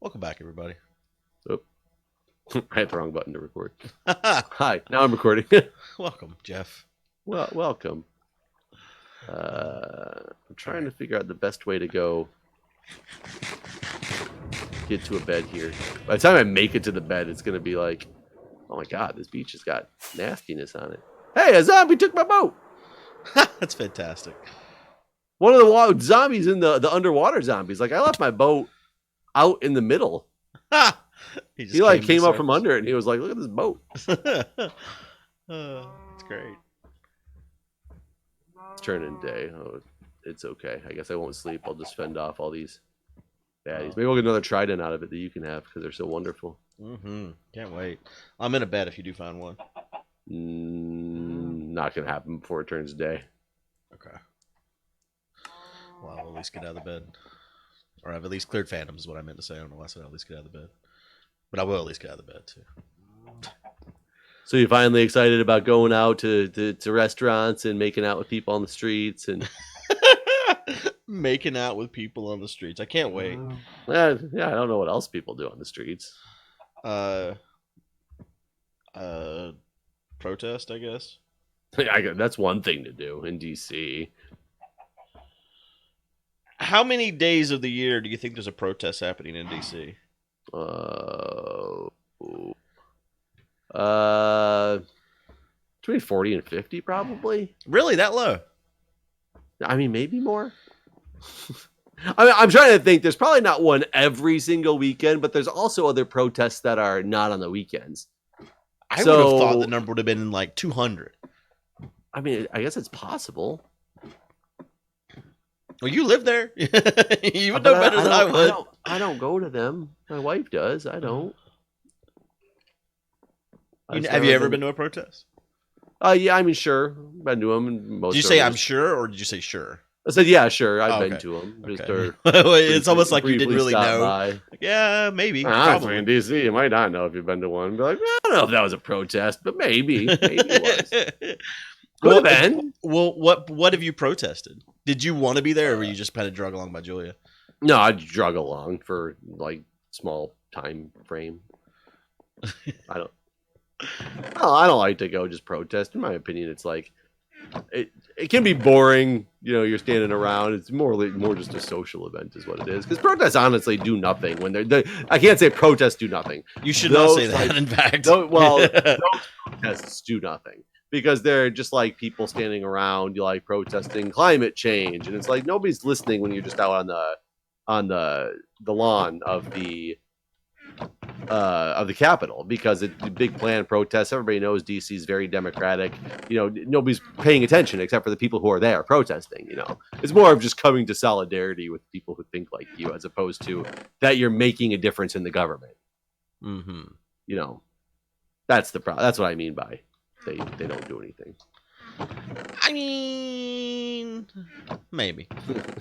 Welcome back, everybody. Oh, I hit the wrong button to record. Hi, now I'm recording. Welcome, Jeff. Well, welcome. I'm trying to figure out the best way to go get to a bed here. By the time I make it to the bed, it's going to be like, oh my god, this beach has got nastiness on it. Hey, a zombie took my boat. That's fantastic. One of the zombies in the underwater zombies. Like, I left my boat out in the middle. He like came up from under it and he was like, look at this boat. That's great. It's turning day. Oh, it's okay. I guess I won't sleep. I'll just fend off all these baddies. Maybe we'll get another trident out of it that you can have because they're so wonderful. Can't wait. I'm in a bed if you do find one. Not going to happen before it turns day. Okay. Well, I'll at least get out of the bed. Or I've at least cleared phantoms is what I meant to say. I don't know why I said I'll at least get out of the bed. But I will at least get out of the bed, too. So you're finally excited about going out to restaurants and making out with people on the streets and making out with people on the streets. I can't wait. Yeah, I don't know what else people do on the streets. Protest, I guess. That's one thing to do in DC. How many days of the year do you think there's a protest happening in DC? Between 40 and 50 probably. Really, that low? I mean, maybe more. I'm trying to think. There's probably not one every single weekend, but there's also other protests that are not on the weekends. I would have thought the number would have been like 200. I mean, I guess it's possible. Well, you live there. You would know better than I would. I don't go to them. My wife does. I don't. Have you ever been to a protest? Yeah, I mean, sure. Been to them. Did you say I'm sure, or did you say sure? I said, yeah, sure. I've been to them. Okay. It's almost like you didn't really know. Like, yeah, maybe. Probably in DC. You might not know if you've been to one. Be like, I don't know if that was a protest, but maybe. Maybe it was. Well, then. Well, what have you protested? Did you want to be there, or were you just kind of drug along by Julia? No, I drug along for like small time frame. I don't like to go just protest. In my opinion, it's like it can be boring. You know, you're standing around. It's more just a social event, is what it is. Because protests honestly do nothing when they're. I can't say protests do nothing. You should not say that. In fact, those protests do nothing. Because they're just like people standing around, you like protesting climate change, and it's like nobody's listening when you're just out on the lawn of the Capitol, because it's a big planned protest. Everybody knows DC is very democratic. You know, nobody's paying attention except for the people who are there protesting. You know, it's more of just coming to solidarity with people who think like you, as opposed to that you're making a difference in the government. You know, that's the problem. That's what I mean by. They don't do anything. I mean, maybe.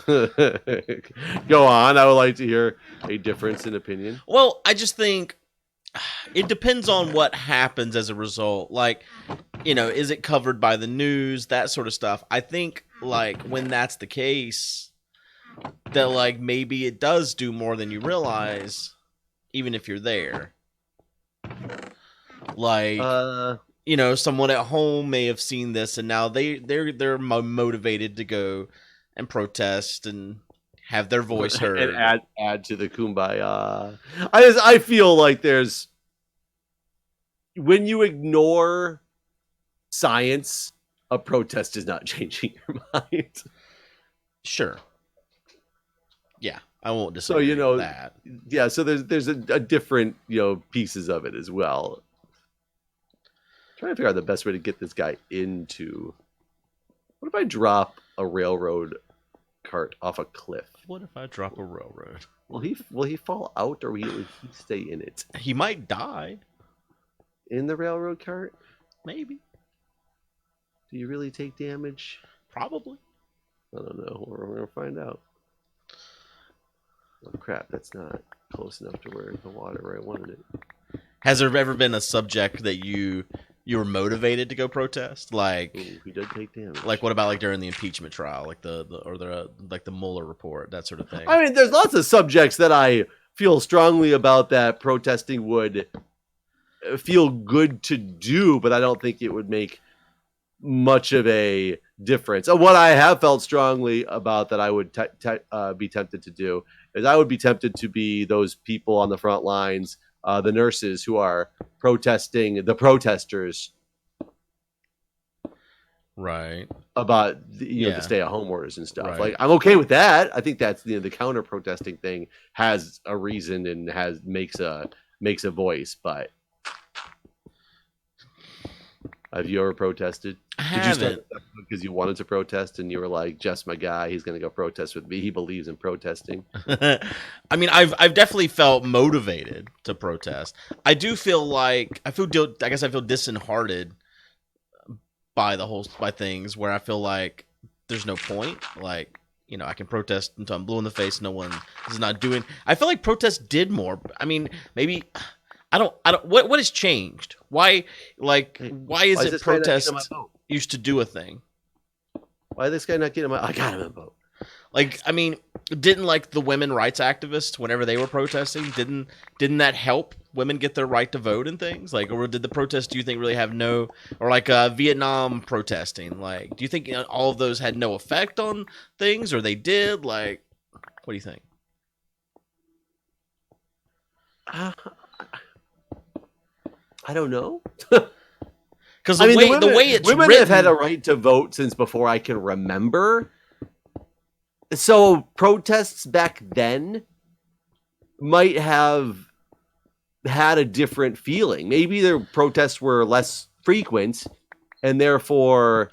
Go on. I would like to hear a difference in opinion. Well, I just think it depends on what happens as a result. Like, you know, is it covered by the news? That sort of stuff. I think, like, when that's the case, that, like, maybe it does do more than you realize, even if you're there. Like... you know, someone at home may have seen this, and now they're motivated to go and protest and have their voice heard and add to the kumbaya. I feel like there's, when you ignore science, a protest is not changing your mind. Sure. Yeah, I won't disagree. So, you know, with that. Yeah. So there's a different, you know, pieces of it as well. Trying to figure out the best way to get this guy into. What if I drop a railroad cart off a cliff? What if I drop a railroad? Will he fall out, or will he stay in it? He might die. In the railroad cart? Maybe. Do you really take damage? Probably. I don't know. We're gonna find out. Oh crap! That's not close enough to where the water where I wanted it. Has there ever been a subject that you were motivated to go protest? Like, ooh, he did take damage. Like, what about like during the impeachment trial, like the Mueller report, that sort of thing? I mean, there's lots of subjects that I feel strongly about that protesting would feel good to do, but I don't think it would make much of a difference. What I have felt strongly about that I would be tempted to do is I would be tempted to be those people on the front lines, the nurses who are protesting the protesters Right. about the Yeah. stay-at-home orders and stuff. Like, Right. I'm okay with that. I think that's the counter protesting thing has a reason and makes a voice. But have you ever protested? I Did you start haven't. because you wanted to protest and you were like, Jeff's my guy, he's gonna go protest with me, he believes in protesting? I mean, I've definitely felt motivated to protest. I do feel like I guess I feel disheartened by things where I feel like there's no point. Like, I can protest until I'm blue in the face. No one is not doing. I feel like protest did more. I mean, maybe I don't. What has changed? Why is Why is it this guy not getting my protest vote? used to do a thing? Why is this guy not getting my I got him a vote. Like, I mean, didn't like the women rights activists whenever they were protesting, didn't that help women get their right to vote and things? Like, or did the protests, do you think, really have no, or like Vietnam protesting? Like, do you think all of those had no effect on things, or they did? Like, what do you think? Uh, I don't know. Because I mean, the way it's women written, have had a right to vote since before I can remember. So protests back then might have had a different feeling. Maybe their protests were less frequent and therefore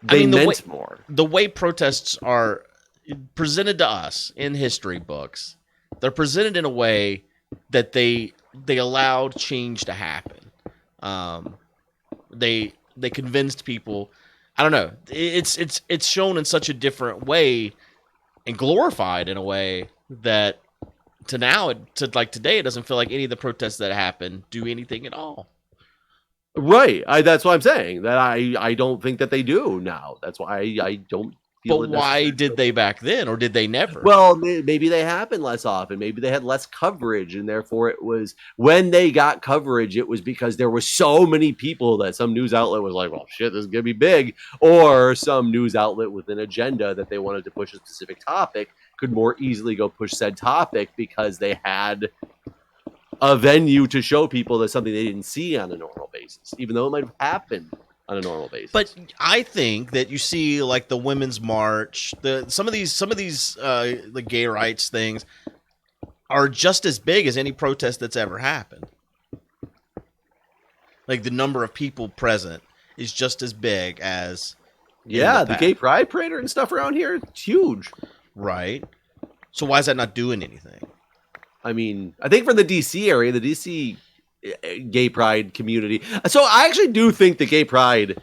they meant more. The way protests are presented to us in history books, they're presented in a way that they allowed change to happen. They convinced people. I don't know. It's shown in such a different way and glorified in a way that to like today, it doesn't feel like any of the protests that happen do anything at all. Right. That's what I'm saying. That I don't think that they do now. That's why I don't feel But it why necessary. did they back then, or did they never? Well, maybe they happen less often. Maybe they had less coverage, and therefore it was when they got coverage, it was because there were so many people that some news outlet was like, "Well, shit, this is gonna be big," or some news outlet with an agenda that they wanted to push a specific topic could more easily go push said topic because they had a venue to show people that something they didn't see on a normal basis, even though it might have happened on a normal basis. But I think that you see like the Women's March, some of these the gay rights things are just as big as any protest that's ever happened. Like the number of people present is just as big as the gay pride parade and stuff around here, it's huge. Right. So why is that not doing anything? I mean, I think for the DC area, the DC gay pride community. So I actually do think the gay pride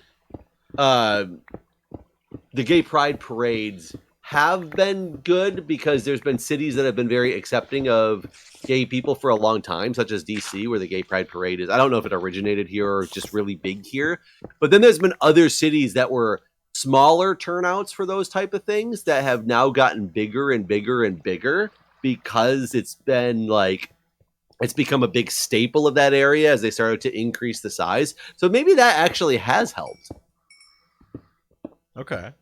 parades have been good because there's been cities that have been very accepting of gay people for a long time, such as DC, where the gay pride parade is. I don't know if it originated here or just really big here, but then there's been other cities that were smaller turnouts for those type of things that have now gotten bigger and bigger and bigger because it's been like it's become a big staple of that area as they started to increase the size. So maybe that actually has helped. Okay.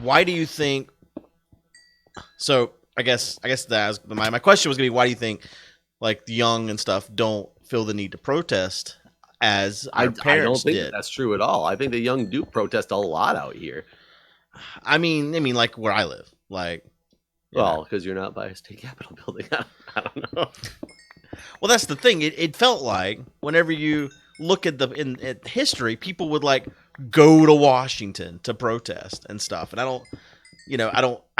Why do you think? So I guess that was, my question was gonna be, why do you think like the young and stuff don't feel the need to protest as our parents I don't think did? that's true at all. I think the young do protest a lot out here. I mean, like where I live, like. Well, because you're not by a state capitol building. I don't know. Well, that's the thing. It felt like whenever you look at at history, people would like go to Washington to protest and stuff. And I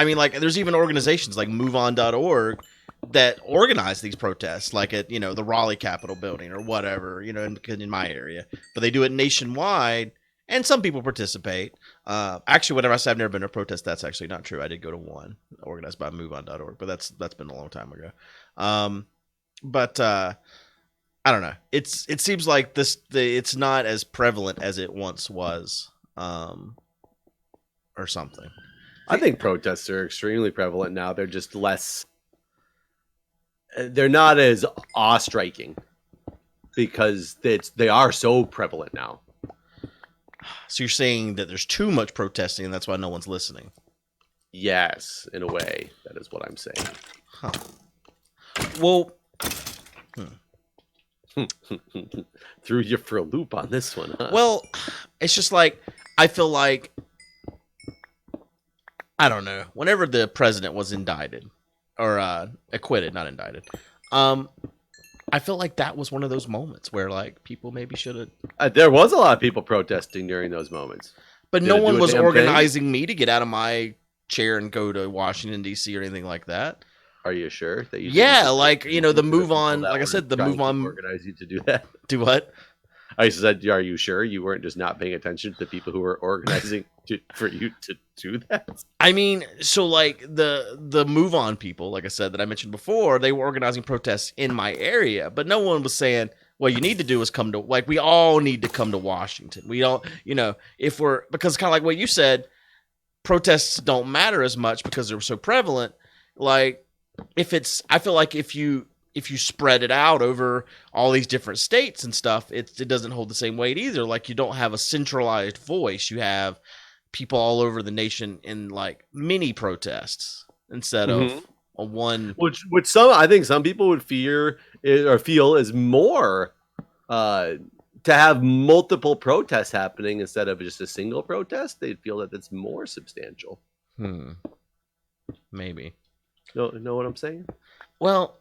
mean, like there's even organizations like MoveOn.org that organize these protests, like at, the Raleigh Capitol building or whatever, in my area, but they do it nationwide. And some people participate. Actually, whenever I say I've never been to a protest, that's actually not true. I did go to one organized by MoveOn.org, but that's been a long time ago. But I don't know. It seems like it's not as prevalent as it once was, or something. I think protests are extremely prevalent now. They're just less. They're not as awe-striking because they are so prevalent now. So you're saying that there's too much protesting, and that's why no one's listening. Yes, in a way, that is what I'm saying. Huh. Well, threw you for a loop on this one, huh? Well, it's just like I feel like I don't know. Whenever the president was indicted or acquitted, not indicted, I feel like that was one of those moments where like people maybe should have. There was a lot of people protesting during those moments, but Did no it do one a was damn organizing me to get out of my chair and go to Washington D.C. or anything like that. Are you sure that you? Yeah, like the move on. Like I said, the move on. Organize you to do that. Do what? I said, are you sure you weren't just not paying attention to the people who were organizing for you to do that? I mean, so like the move on people, like I said that I mentioned before, they were organizing protests in my area, but no one was saying, "What you need to do is come to like we all need to come to Washington." We don't, if we're because kind of like what you said, protests don't matter as much because they're so prevalent. Like I feel like if you spread it out over all these different states and stuff, it doesn't hold the same weight either. Like you don't have a centralized voice. You have people all over the nation in like mini protests instead of a one. Which I think some people would fear or feel is more to have multiple protests happening instead of just a single protest. They'd feel that it's more substantial. Maybe. Know what I'm saying? Well,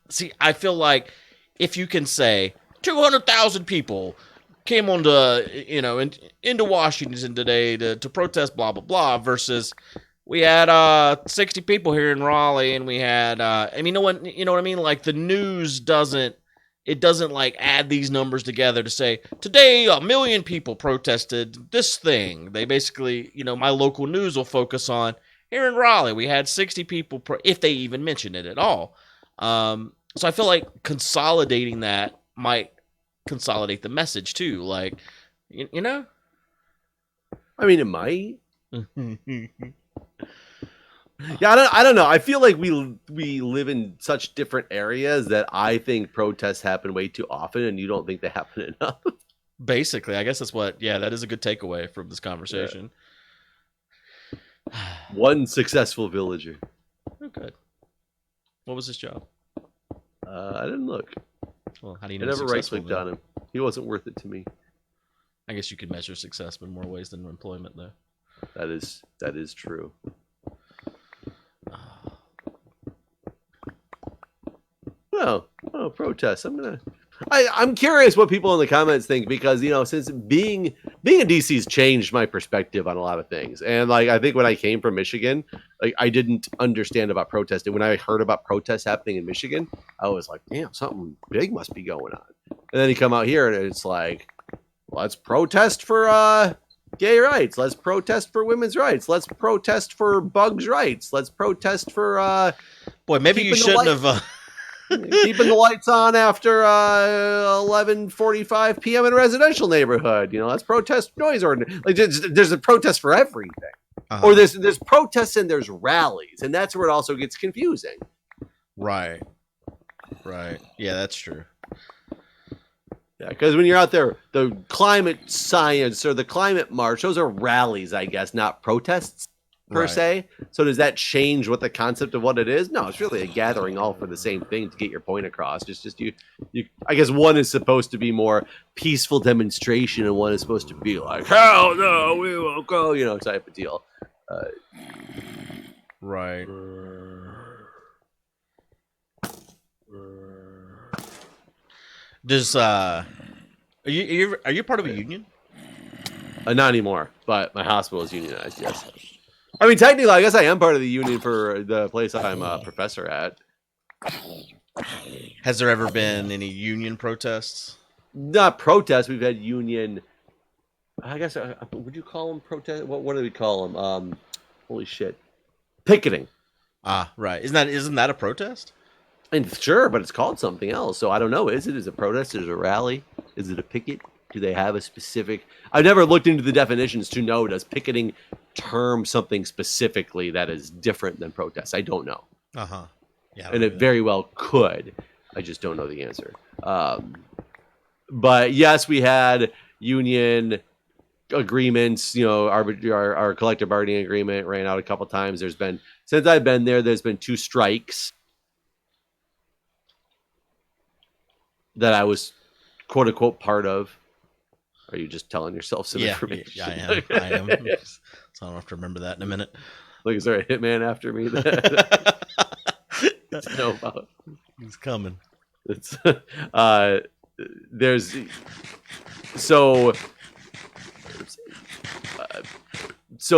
see, I feel like if you can say 200,000 people came on to, into Washington today to protest blah, blah, blah, versus we had 60 people here in Raleigh and we had, you know what I mean? Like the news doesn't like add these numbers together to say today 1 million people protested this thing. They basically, my local news will focus on here in Raleigh, we had 60 people, if they even mention it at all. So I feel like consolidating that might consolidate the message too. Like, you know? I mean, it might. Yeah, I don't know. I feel like we live in such different areas that I think protests happen way too often, and you don't think they happen enough. Basically, I guess that is a good takeaway from this conversation. Yeah. One successful villager. Oh, good. What was his job? I didn't look. Well, how do you know? I never right-clicked on him. He wasn't worth it to me. I guess you could measure success in more ways than employment, though. That is true. Well, protests. I'm curious what people in the comments think because since being in DC's changed my perspective on a lot of things, and like I think when I came from Michigan, like I didn't understand about protesting. When I heard about protests happening in Michigan, I was like, damn, something big must be going on. And then you come out here and it's like, let's protest for gay rights. Let's protest for women's rights. Let's protest for bugs' rights. Let's protest for boy, maybe you shouldn't have. Keeping the lights on after 11:45 p.m. in a residential neighborhood. Let's protest noise ordinance. Like there's a protest for everything, or there's protests and there's rallies, and that's where it also gets confusing. Right. Yeah, that's true. Yeah, because when you're out there, the climate science or the climate march, those are rallies, I guess, not protests. Per se. So does that change what the concept of what it is? No, it's really a gathering all for the same thing to get your point across. Just you I guess one is supposed to be more peaceful demonstration and one is supposed to be like, hell no, we won't go, type of deal. Right. Does are you part of a union? Not anymore, but my hospital is unionized, yes. I mean, technically, I guess I am part of the union for the place I'm a professor at. Has there ever been any union protests? Not protests. We've had union. I guess would you call them protest? What do we call them? Holy shit, picketing. Ah, right. Isn't that a protest? And sure, but it's called something else. So I don't know. Is it a protest? Is it a rally? Is it a picket? Do they have a specific? I've never looked into the definitions to know, does picketing term something specifically that is different than protest? I don't know. Uh-huh. Yeah. And it very well could. I just don't know the answer. But yes, we had union agreements. Our collective bargaining agreement ran out a couple times. Since I've been there's been 2 strikes that I was quote unquote part of. Are you just telling yourself some information? Yeah, I am. So I don't have to remember that in a minute. Like, is there a hitman after me that to know about? He's coming. It's there's so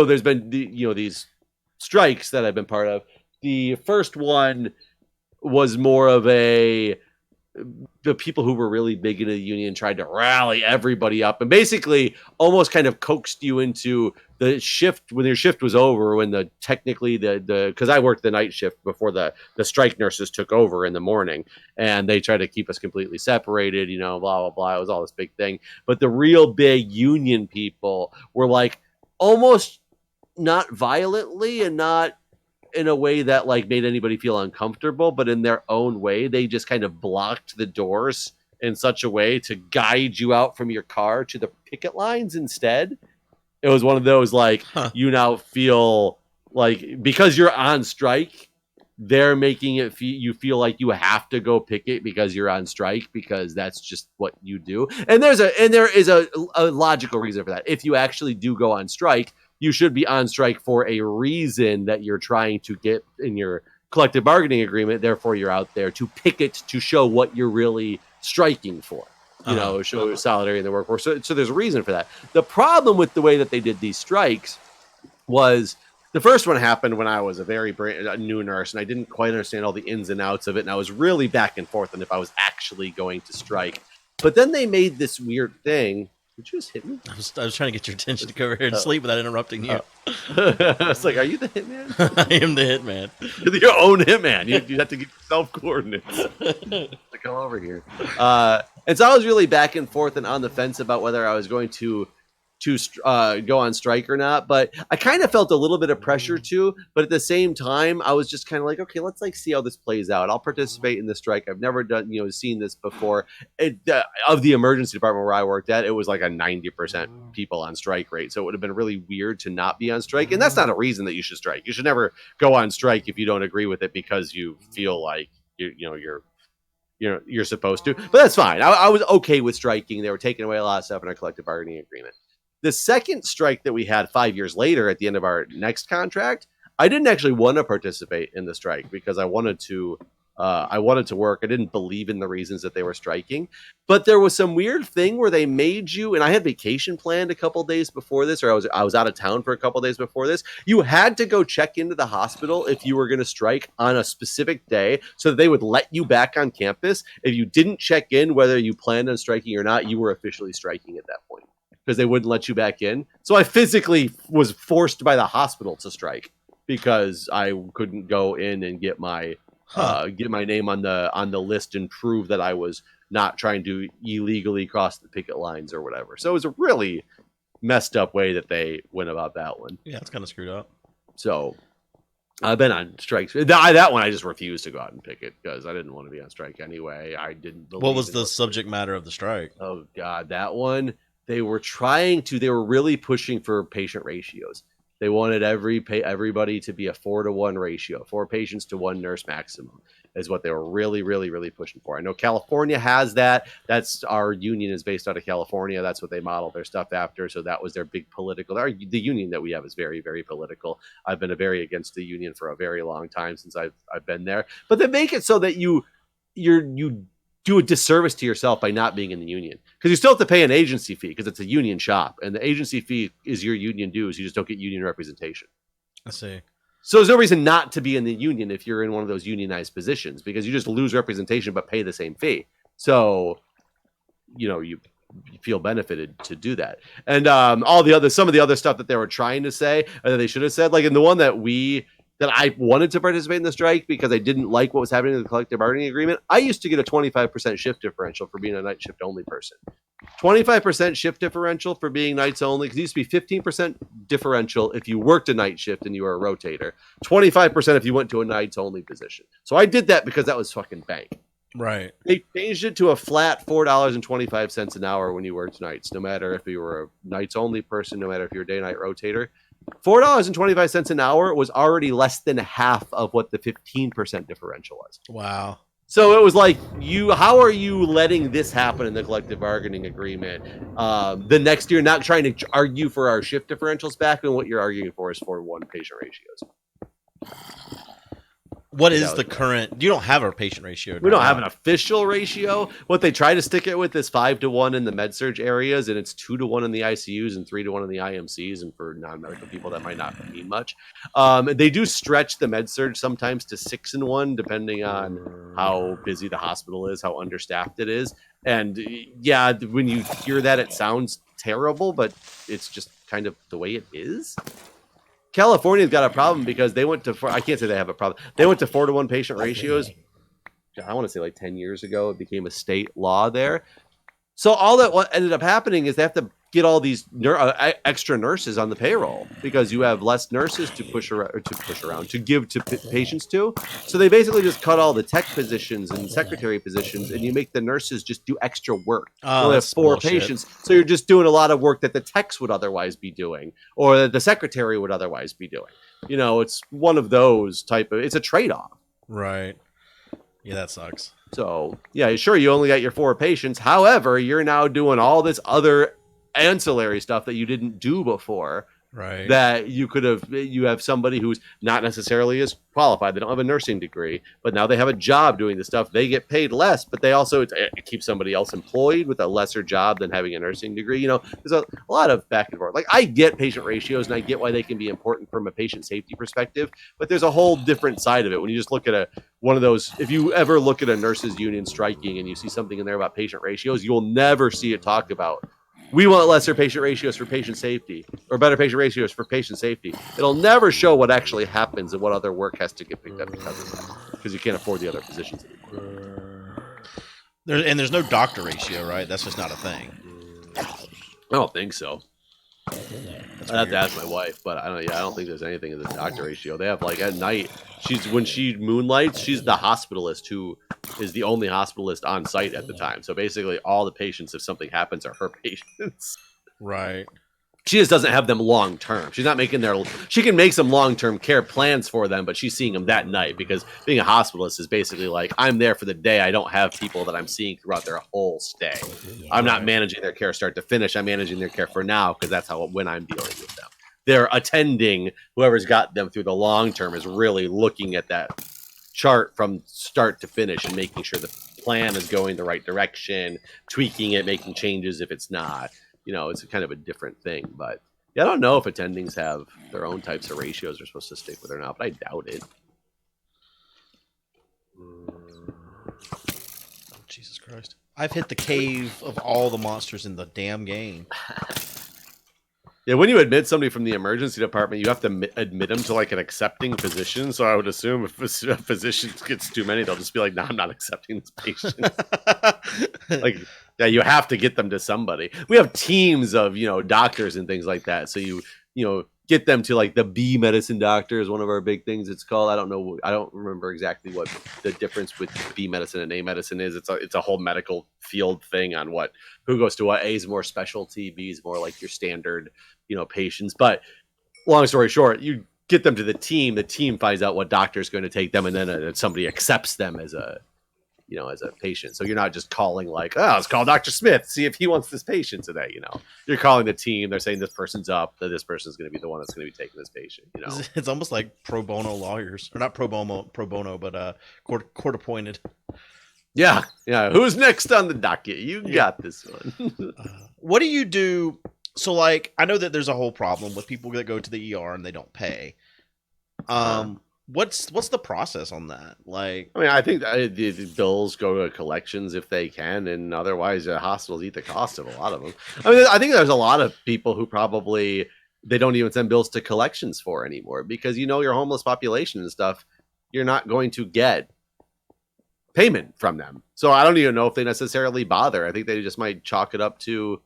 there's been these strikes that I've been part of. The first one was more of the people who were really big into the union tried to rally everybody up and basically almost kind of coaxed you into the shift when your shift was over, when because I worked the night shift before the strike nurses took over in the morning, and they tried to keep us completely separated, blah, blah, blah. It was all this big thing. But the real big union people were like almost not violently and not in a way that like made anybody feel uncomfortable, but in their own way, they just kind of blocked the doors in such a way to guide you out from your car to the picket lines instead. It was one of those like, you now feel like because you're on strike, they're making it you feel like you have to go picket because you're on strike, because that's just what you do. And there is a logical reason for that. If you actually do go on strike, you should be on strike for a reason that you're trying to get in your collective bargaining agreement. Therefore, you're out there to picket to show what you're really striking for. Show solidarity in the workforce. So there's a reason for that. The problem with the way that they did these strikes was the first one happened when I was a new nurse, and I didn't quite understand all the ins and outs of it, and I was really back and forth on if I was actually going to strike. But then they made this weird thing. Did you just hit me? I was trying to get your attention to go over here and sleep without interrupting you. I was like, are you the hitman? I am the hitman. You're your own hitman. You have to get yourself coordinates to come over here. And so I was really back and forth and on the fence about whether I was going to go on strike or not, but I kind of felt a little bit of pressure too. But at the same time, I was just kind of like, okay, let's see how this plays out. I'll participate in the strike. I've never seen this before. Of the emergency department where I worked at, it was like a 90% people on strike rate. So it would have been really weird to not be on strike. And that's not a reason that you should strike. You should never go on strike if you don't agree with it because you feel like you're supposed to. But that's fine. I was okay with striking. They were taking away a lot of stuff in our collective bargaining agreement. The second strike that we had 5 years later at the end of our next contract, I didn't actually want to participate in the strike because I wanted to work. I didn't believe in the reasons that they were striking, but there was some weird thing where they made you, and I had vacation planned a couple days before this, or I was out of town for a couple days before this. You had to go check into the hospital if you were going to strike on a specific day so that they would let you back on campus. If you didn't check in whether you planned on striking or not, you were officially striking at that point, because they wouldn't let you back in. So I physically was forced by the hospital to strike because I couldn't go in and get my name on the list and prove that I was not trying to illegally cross the picket lines or whatever. So it was a really messed up way that they went about that one. Yeah, it's kind of screwed up. So I've been on strikes. That one I just refused to go out and picket because I didn't want to be on strike anyway. I didn't believe. What was the subject matter of the strike? Oh God, that one. They were really pushing for patient ratios. They wanted everybody to be a 4-to-1 ratio, 4 patients to 1 nurse maximum is what they were really, really, really pushing for. I know California has that. That's our union is based out of California. That's what they model their stuff after. So that was their big political. The union that we have is very, very political. I've been very against the union for a very long time since I've been there. But they make it so that you do a disservice to yourself by not being in the union, because you still have to pay an agency fee because it's a union shop, and the agency fee is your union dues. You just don't get union representation. I see. So there's no reason not to be in the union if you're in one of those unionized positions, because you just lose representation but pay the same fee. So, you feel benefited to do that. And some of the other stuff that they were trying to say, that they should have said, like in the one that we that I wanted to participate in the strike because I didn't like what was happening in the collective bargaining agreement, I used to get a 25% shift differential for being a night shift only person. 25% shift differential for being nights only, because it used to be 15% differential if you worked a night shift and you were a rotator, 25% if you went to a nights only position. So I did that because that was fucking bank. Right. They changed it to a flat $4.25 an hour when you worked nights, no matter if you were a nights only person, no matter if you're a day night rotator. $4.25 an hour was already less than half of what the 15% differential was. Wow. So it was like, how are you letting this happen in the collective bargaining agreement? The next year, not trying to argue for our shift differentials back, and what you're arguing for is 4-to-1 patient ratios. What is the current? You don't have a patient ratio. We don't have an official ratio. What they try to stick it with is 5-to-1 in the med-surg areas, and it's 2-to-1 in the ICUs and 3-to-1 in the IMCs. And for non-medical people, that might not mean much. They do stretch the med-surg sometimes to 6-1, depending on how busy the hospital is, how understaffed it is. And yeah, when you hear that, it sounds terrible, but it's just kind of the way it is. California's got a problem because they went to, I can't say they have a problem. They went to 4-to-1 patient ratios. I want to say like 10 years ago. It became a state law there. So all that what ended up happening is they have to get all these extra nurses on the payroll because you have less nurses to push around, to give to patients to. So they basically just cut all the tech positions and secretary positions, and you make the nurses just do extra work. Oh, you only have 4 patients, so you're just doing a lot of work that the techs would otherwise be doing, or that the secretary would otherwise be doing. You know, it's one of those type of. It's a trade-off. Right. Yeah, that sucks. So yeah, sure, you only got your 4 patients. However, you're now doing all this other ancillary stuff that you didn't do before, right? That you could have. You have somebody who's not necessarily as qualified. They don't have a nursing degree, but now they have a job doing the stuff. They get paid less, but they also it keeps somebody else employed with a lesser job than having a nursing degree. You know, there's a lot of back and forth. Like, I get patient ratios and I get why they can be important from a patient safety perspective, but there's a whole different side of it when you just look at one of those. If you ever look at a nurses union striking and you see something in there about patient ratios, you'll never see it talked about. We want lesser patient ratios for patient safety, or better patient ratios for patient safety. It'll never show what actually happens and what other work has to get picked up because of that, because you can't afford the other positions anymore. There's no doctor ratio, right? That's just not a thing. I don't think so. I'd have to ask my wife, but I don't think there's anything in the doctor ratio. They have, like, at night, when she moonlights, she's the hospitalist who is the only hospitalist on site at the time. So basically all the patients, if something happens, are her patients. Right. She just doesn't have them long term. She's not making she can make some long term care plans for them, but she's seeing them that night, because being a hospitalist is basically like, I'm there for the day. I don't have people that I'm seeing throughout their whole stay. I'm not managing their care start to finish. I'm managing their care for now, because that's when I'm dealing with them. They're attending. Whoever's got them through the long term is really looking at that chart from start to finish and making sure the plan is going the right direction, tweaking it, making changes if it's not. You know, it's kind of a different thing. But yeah, I don't know if attendings have their own types of ratios they're supposed to stick with or not, but I doubt it. Oh, Jesus Christ. I've hit the cave of all the monsters in the damn game. Yeah, when you admit somebody from the emergency department, you have to admit them to, like, an accepting physician. So I would assume if a physician gets too many, they'll just be like, no, I'm not accepting this patient. Like, yeah, you have to get them to somebody. We have teams of, doctors and things like that. So you get them to, like, the B medicine doctor is one of our big things it's called. I don't remember exactly what the difference with B medicine and A medicine is. It's a whole medical field thing on who goes to what. A is more specialty, B is more like your standard, patients. But long story short, you get them to the team finds out what doctor is going to take them, and then somebody accepts them as a patient. So you're not just calling like, oh, let's call Dr. Smith, see if he wants this patient today. You're calling the team. They're saying this person's up, that this person's going to be the one that's going to be taking this patient. It's almost like pro bono lawyers, or not pro bono, but court appointed. Yeah. Who's next on the docket? You got this one. What do you do? So, like, I know that there's a whole problem with people that go to the ER and they don't pay. What's the process on that? Like, I mean, I think the bills go to collections if they can, and otherwise hospitals eat the cost of a lot of them. I mean, I think there's a lot of people who probably they don't even send bills to collections for anymore because your homeless population and stuff, you're not going to get payment from them. So I don't even know if they necessarily bother. I think they just might chalk it up to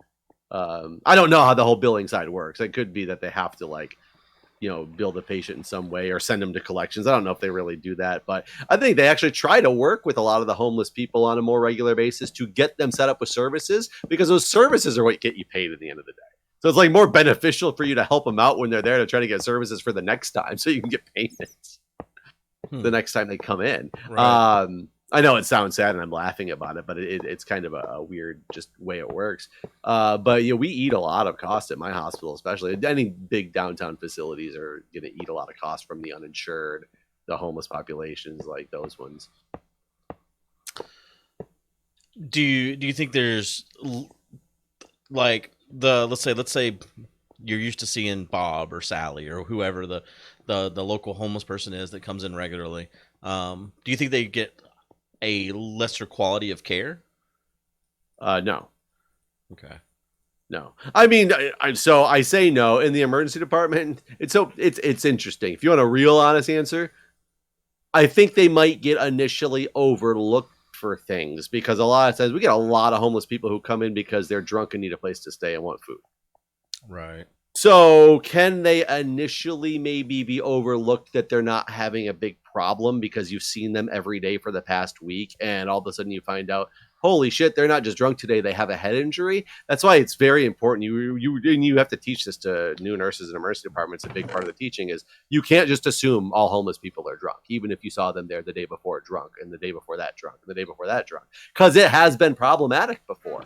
I don't know how the whole billing side works. It could be that they have to bill the patient in some way or send them to collections. I don't know if they really do that, but I think they actually try to work with a lot of the homeless people on a more regular basis to get them set up with services, because those services are what get you paid at the end of the day. So it's like more beneficial for you to help them out when they're there to try to get services for the next time so you can get payments the next time they come in. Right. I know it sounds sad and I'm laughing about it, but it's kind of a weird just way it works. But we eat a lot of cost at my hospital, especially. Any big downtown facilities are going to eat a lot of cost from the uninsured, the homeless populations, like those ones. Do you think there's like let's say you're used to seeing Bob or Sally or whoever the local homeless person is that comes in regularly. Do you think they get a lesser quality of care? No. Okay. No. I mean, so I say no. In the emergency department, it's interesting. If you want a real honest answer, I think they might get initially overlooked for things because a lot of times we get a lot of homeless people who come in because they're drunk and need a place to stay and want food. Right. So can they initially maybe be overlooked that they're not having a big problem because you've seen them every day for the past week and all of a sudden you find out, holy shit, they're not just drunk today, they have a head injury? That's why it's very important. You have to teach this to new nurses in emergency departments. A big part of the teaching is you can't just assume all homeless people are drunk, even if you saw them there the day before drunk and the day before that drunk and the day before that drunk, because it has been problematic before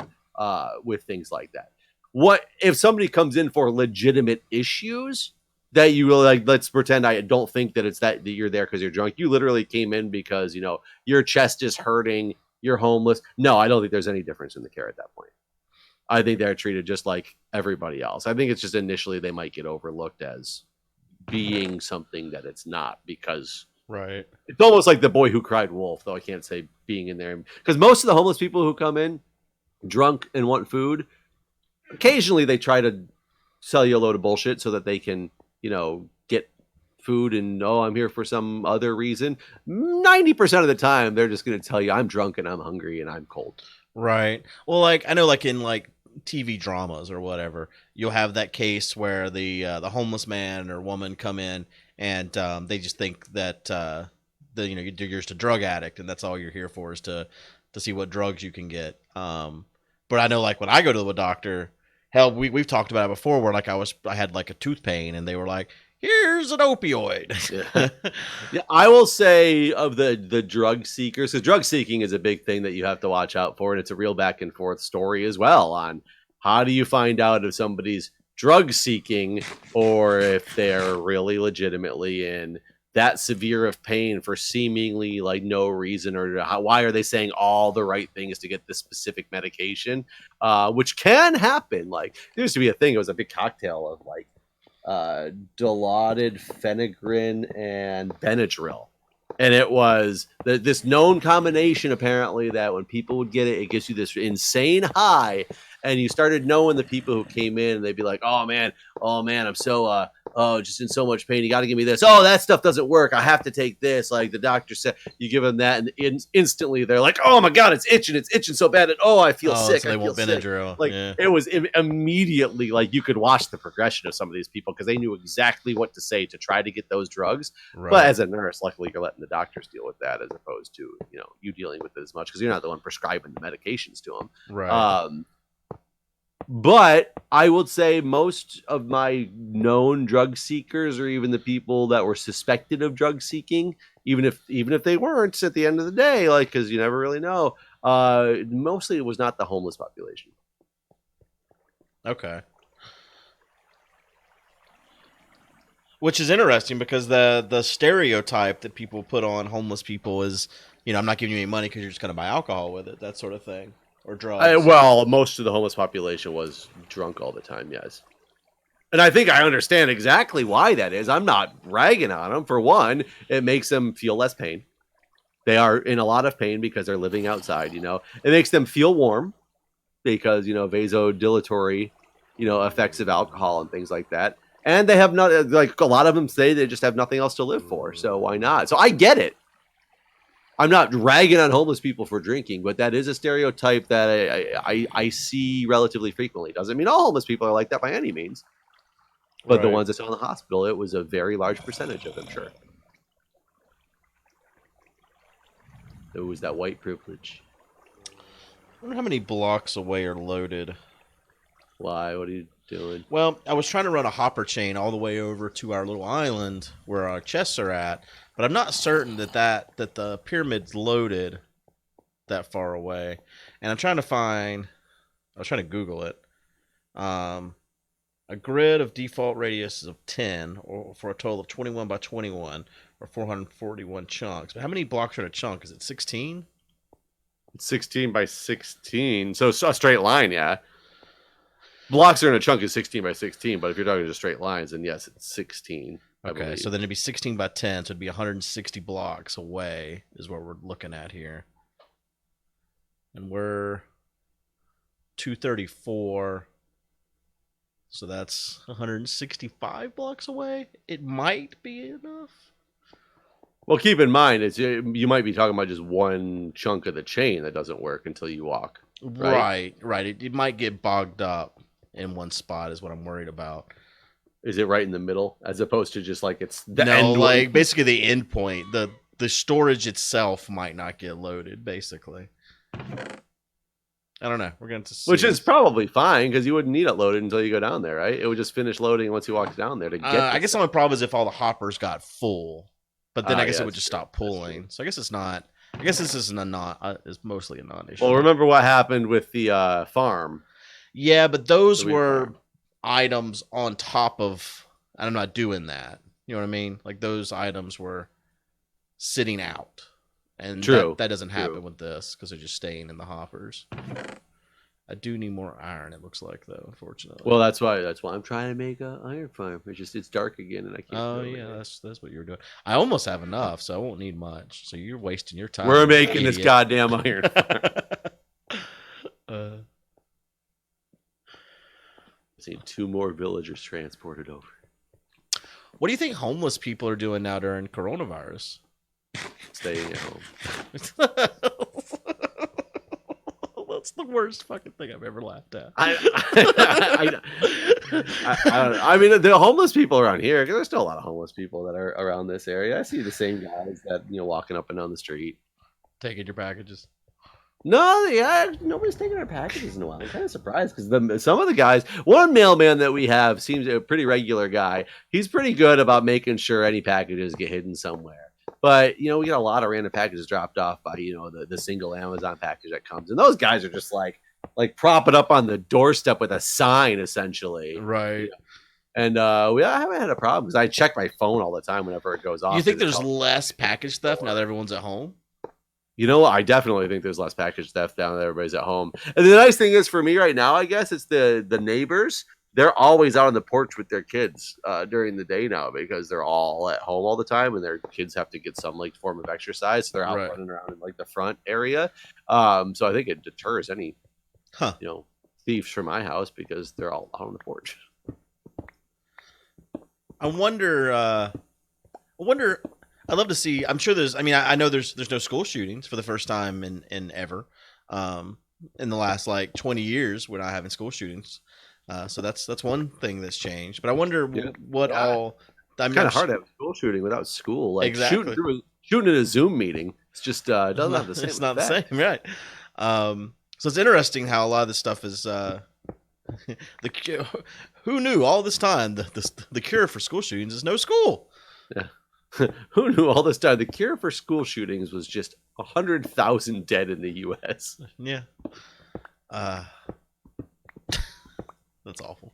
with things like that. What if somebody comes in for legitimate issues that you like? Let's pretend I don't think that it's that you're there because you're drunk. You literally came in because your chest is hurting, you're homeless. No, I don't think there's any difference in the care at that point. I think they're treated just like everybody else. I think it's just initially they might get overlooked as being something that it's not, because Right. it's almost like the boy who cried wolf, though I can't say being in there, because most of the homeless people who come in drunk and want food, occasionally they try to sell you a load of bullshit so that they can, get food and, I'm here for some other reason. 90% of the time, they're just going to tell you, I'm drunk and I'm hungry and I'm cold. Right. Well, like I know, like in like TV dramas or whatever, you'll have that case where the homeless man or woman come in and they just think that you're just a drug addict and that's all you're here for is to see what drugs you can get. But I know, like when I go to the doctor, hell, we've talked about it before, where like I had like a tooth pain and they were like, here's an opioid. Yeah. Yeah, I will say of the drug seekers, because drug seeking is a big thing that you have to watch out for, and it's a real back and forth story as well on how do you find out if somebody's drug seeking or if they're really legitimately in that severe of pain for seemingly like no reason, or why are they saying all the right things to get this specific medication, which can happen. Like there used to be a thing, it was a big cocktail of like Dilaudid, Phenagrin, and Benadryl. And it was this known combination, apparently, that when people would get it, it gives you this insane high. And you started knowing the people who came in, and they'd be like, oh man, I'm so, just in so much pain. You got to give me this. Oh, that stuff doesn't work. I have to take this. Like the doctor said, you give them that, and instantly they're like, oh my God, it's itching so bad. And I feel sick. So they I feel want sick. Benadryl. Like Yeah. it was immediately like you could watch the progression of some of these people because they knew exactly what to say to try to get those drugs. Right. But as a nurse, luckily you're letting the doctors deal with that as opposed to you dealing with it as much because you're not the one prescribing the medications to them. Right. But I would say most of my known drug seekers, or even the people that were suspected of drug seeking, even if they weren't at the end of the day, like because you never really know, mostly it was not the homeless population. Okay. Which is interesting because the stereotype that people put on homeless people is, I'm not giving you any money because you're just going to buy alcohol with it, that sort of thing, or drugs. Well, most of the homeless population was drunk all the time, yes. And I think I understand exactly why that is. I'm not ragging on them. For one, it makes them feel less pain. They are in a lot of pain because they're living outside, It makes them feel warm because, vasodilatory, effects of alcohol and things like that. And they have not, like a lot of them say they just have nothing else to live for. So why not? So I get it. I'm not ragging on homeless people for drinking, but that is a stereotype that I see relatively frequently. Doesn't mean all homeless people are like that by any means. But the ones that saw in the hospital, it was a very large percentage of them, sure. It was that white privilege. I wonder how many blocks away are loaded. Why? What are you doing? Well, I was trying to run a hopper chain all the way over to our little island where our chests are at, but I'm not certain that the pyramid's loaded that far away. And I'm trying to find. I was trying to Google it. A grid of default radiuses of 10, or for a total of 21 by 21, or 441 chunks. But how many blocks are in a chunk? Is it 16? It's 16 by 16. So a straight line, yeah. Blocks are in a chunk is 16 by 16, but if you're talking just straight lines, then yes, it's 16. Okay, so then it'd be 16 by 10, so it'd be 160 blocks away is what we're looking at here. And we're 234. So that's 165 blocks away. It might be enough. Well, keep in mind, you might be talking about just one chunk of the chain that doesn't work until you walk. Right. It might get bogged up in one spot is what I'm worried about. Is it right in the middle as opposed to just like it's the end? Like basically the end point. The storage itself might not get loaded, basically. I don't know. We're going to see. Which is probably fine because you wouldn't need it loaded until you go down there, right? It would just finish loading once you walked down there to get. I guess the only problem is if all the hoppers got full, but then I guess it would just true. stop pulling. So I guess it's not. I guess this isn't a non. Is mostly a non-issue. Well, remember what happened with the farm? Yeah, but those were items on top of. And I'm not doing that. You know what I mean? Like those items were sitting out. And that doesn't happen with this because they're just staying in the hoppers. I do need more iron, it looks like, though, unfortunately. Well, that's why I'm trying to make an iron farm. It's dark again, and I can't. Oh yeah, that's what you're doing. I almost have enough, so I won't need much. So you're wasting your time. We're making this goddamn iron farm. See 2 more villagers transported over. What do you think homeless people are doing now during coronavirus? Staying at home. That's the worst fucking thing I've ever laughed at. I don't know. I mean, the homeless people around here, there's still a lot of homeless people that are around this area. I see the same guys that, walking up and down the street. Taking your packages. No, yeah, nobody's taking our packages in a while. I'm kind of surprised because some of the guys, one mailman that we have seems a pretty regular guy. He's pretty good about making sure any packages get hidden somewhere. But, we get a lot of random packages dropped off by, the single Amazon package that comes. And those guys are just like prop it up on the doorstep with a sign, essentially. Right. And I haven't had a problem because I check my phone all the time whenever it goes off. You think there's less package theft now that everyone's at home? I definitely think there's less package theft now that everybody's at home. And the nice thing is for me right now, I guess, it's the neighbors. They're always out on the porch with their kids during the day now because they're all at home all the time and their kids have to get some form of exercise. So they're out running around in the front area. So I think it deters any, thieves from my house because they're all out on the porch. I wonder. I'd love to see. I'm sure there's. I mean, I know there's no school shootings for the first time in ever. In the last 20 years, we're not having school shootings. So that's one thing that's changed. But I wonder what all. I mean, kind of hard to have a school shooting without school. Exactly. Shooting in a Zoom meeting. It's just doesn't have the same. It's not the same, right? So it's interesting how a lot of this stuff is. Who knew all this time the cure for school shootings is no school? Yeah. Who knew all this time the cure for school shootings was just 100,000 dead in the U.S. Yeah. That's awful.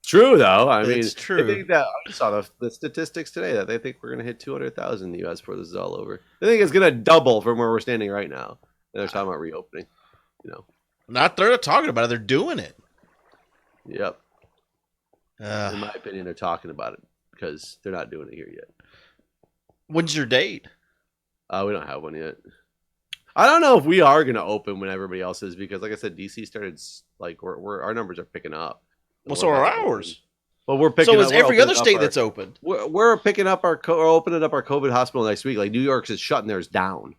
True, though. I mean, it's true. I think that I saw the statistics today that they think we're going to hit 200,000 in the U.S. before this is all over. They think it's going to double from where we're standing right now. And they're talking about reopening. They're talking about it. They're doing it. Yep. In my opinion, they're talking about it because they're not doing it here yet. When's your date? We don't have one yet. I don't know if we are going to open when everybody else is because, like I said, DC started our numbers are picking up. Well, so are ours. Well, we're picking So up. is We're every other opening up state our- that's opened. We're picking up we're opening up our COVID hospital next week. Like New York's is shutting theirs down.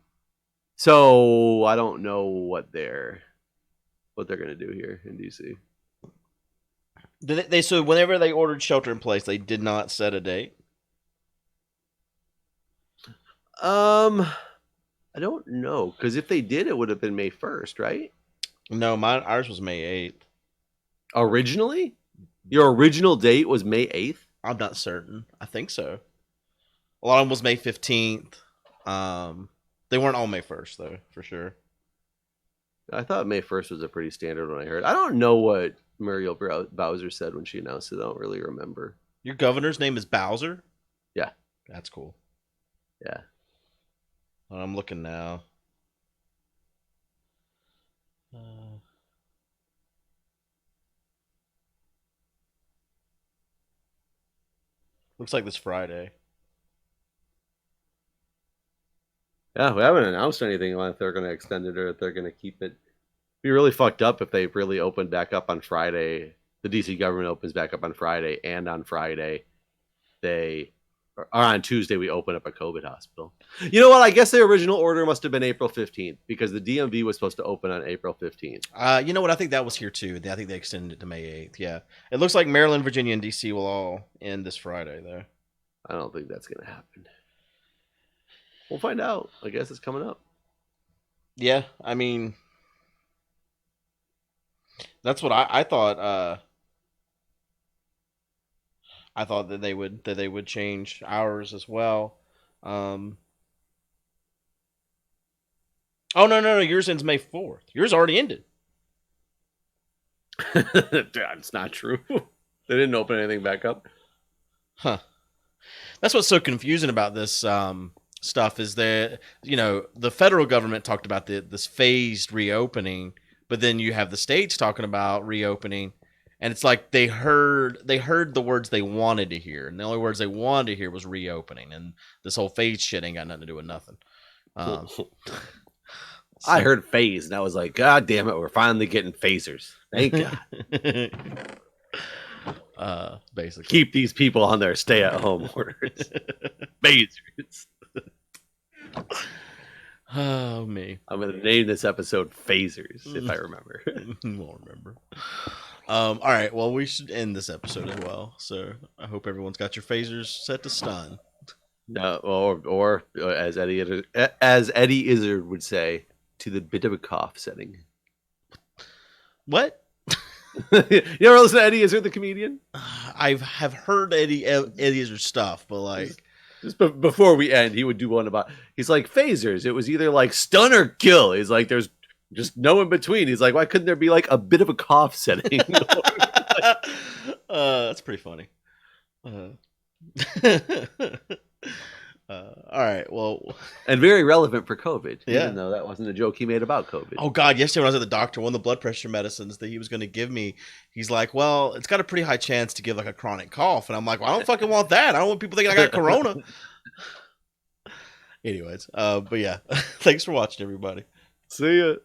So I don't know what they're gonna do here in DC. So whenever they ordered shelter in place, they did not set a date. I don't know, because if they did, it would have been May 1st, right? No, ours was May 8th. Originally, your original date was May 8th. I'm not certain. I think so. A lot of them was May 15th. They weren't all May 1st though, for sure. I thought May 1st was a pretty standard one I heard. I don't know what Muriel Bowser said when she announced it. I don't really remember. Your governor's name is Bowser? Yeah. That's cool. Yeah. I'm looking now. Looks like this Friday. Yeah, we haven't announced anything on if they're going to extend it or if they're going to keep it. It'd be really fucked up if they really opened back up on Friday. The DC government opens back up on Friday, and on Friday, or on Tuesday, we open up a COVID hospital. You know what? I guess the original order must have been April 15th because the DMV was supposed to open on April 15th. You know what? I think that was here too. I think they extended it to May 8th. Yeah. It looks like Maryland, Virginia, and DC will all end this Friday, though. I don't think that's going to happen. We'll find out. I guess it's coming up. Yeah. I mean, that's what I thought. I thought that they would change ours as well. Oh no! Yours ends May 4th. Yours already ended. That's not true. They didn't open anything back up. Huh. That's what's so confusing about this stuff is that the federal government talked about this phased reopening, but then you have the states talking about reopening. And it's like they heard the words they wanted to hear, and the only words they wanted to hear was reopening, and this whole phase shit ain't got nothing to do with nothing. I heard phase, and I was like, God damn it, we're finally getting phasers. Thank God. Basically. Keep these people on their stay-at-home orders. Phasers. Oh, me. I'm going to name this episode Phasers, if I remember. Won't remember. All right, well, we should end this episode as well. So I hope everyone's got your phasers set to stun. No, or as Eddie Izzard would say, to the bit of a cough setting. What? You ever listen to Eddie Izzard, the comedian? I have heard Eddie Izzard's stuff, but like just before we end, he would do one about. He's like phasers. It was either like stun or kill. He's like, there's just no in between. He's like, why couldn't there be like a bit of a cough setting? That's pretty funny. All right, well, and very relevant for COVID. Yeah. Even though that wasn't a joke he made about COVID. Oh God! Yesterday when I was at the doctor, one of the blood pressure medicines that he was going to give me, he's like, "Well, it's got a pretty high chance to give like a chronic cough," and I'm like, "Well, I don't fucking want that. I don't want people thinking I got corona." Anyways, but yeah, thanks for watching, everybody. See ya.